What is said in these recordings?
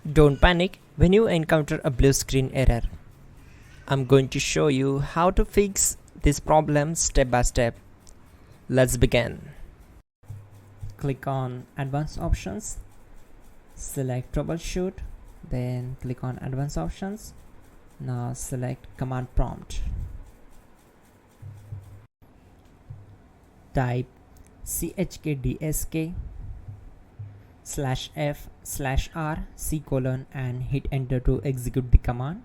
Don't panic when you encounter a blue screen error. I'm going to show you how to fix this problem step by step. Let's begin. Click on Advanced Options, select Troubleshoot, then click on Advanced Options. Now select Command Prompt. Type chkdsk/f/r:" and hit enter to execute the command.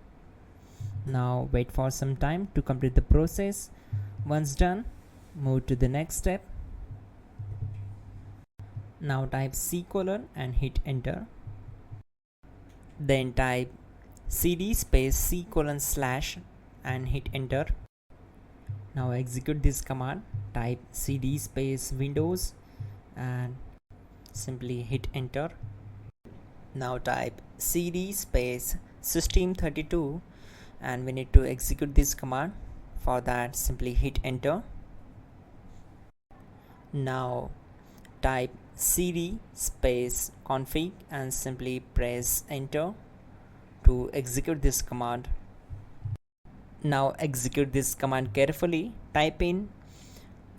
Now wait for some time to complete the process. Once done, move to the next step. Now type C:" and hit enter. Then type cd space C:/ and hit enter. Now execute this command. Type cd space Windows and simply hit enter. Now type cd space System32 and we need to execute this command. For that, simply hit enter. Now type cd space config and simply press enter to execute this command. Now execute this command carefully. Type in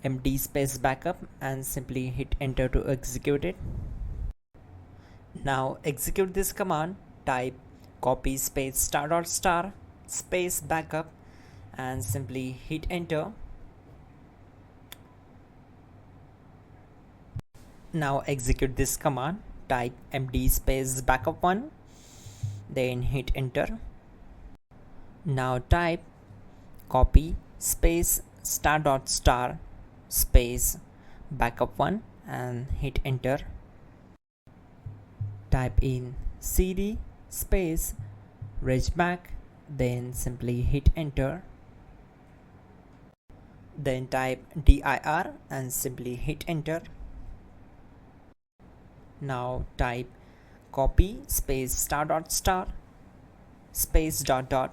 md space backup and simply hit enter to execute it. Now execute this command. Type copy space *** space backup and simply hit enter. Now execute this command. Type md space backup1, then hit enter. Now type copy space *** space backup1 and hit enter. Type in cd space regback, then simply hit enter. Then type dir and simply hit enter. Now type copy space *** space ...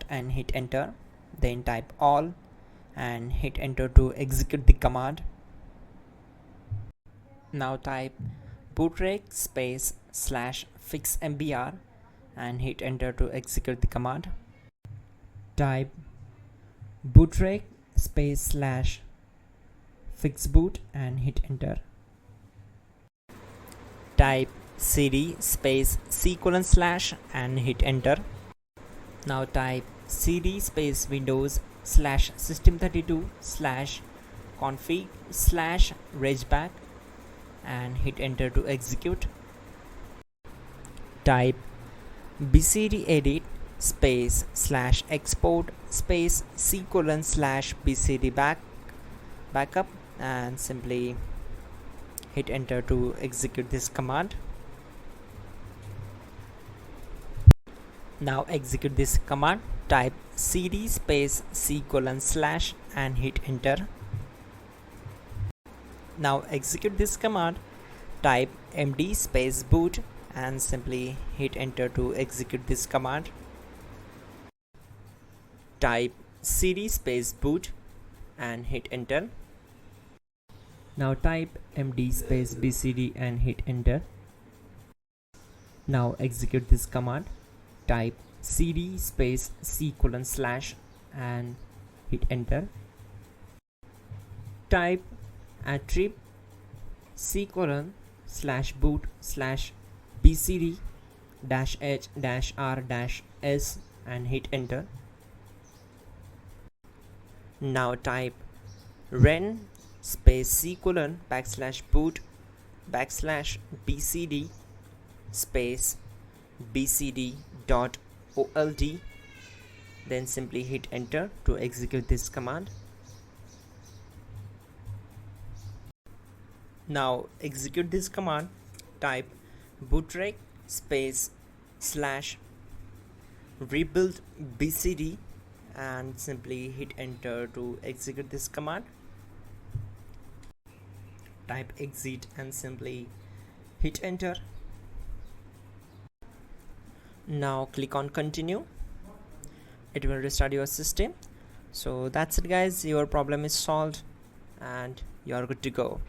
and hit enter. Then type all and hit enter to execute the command. Now type bootrec space /fixmbr and hit enter to execute the command. Type bootrec space /fixboot and hit enter. Type cd space C:/ and hit enter. Now type cd space Windows /System32 /config /regback and hit enter to execute. Type bcdedit space /export space C:/ /bcd backup and simply hit enter to execute this command. Now execute this command. Type cd space C:/ and hit enter. Now execute this command. Type md space boot and simply hit enter to execute this command. Type cd space boot and hit enter. Now type md space bcd and hit enter. Now execute this command. Type cd space C:/ and hit enter. Type attrib C:/boot /bcd -h-r-s and hit enter. Now type ren space C:/boot /bcd space bcd.old, then simply hit enter to execute this command. Now execute this command. Type bootrec space /rebuildbcd and simply hit enter to execute this command. Type exit and simply hit enter. Now click on continue. It will restart your system. So that's it guys, your problem is solved and you are good to go.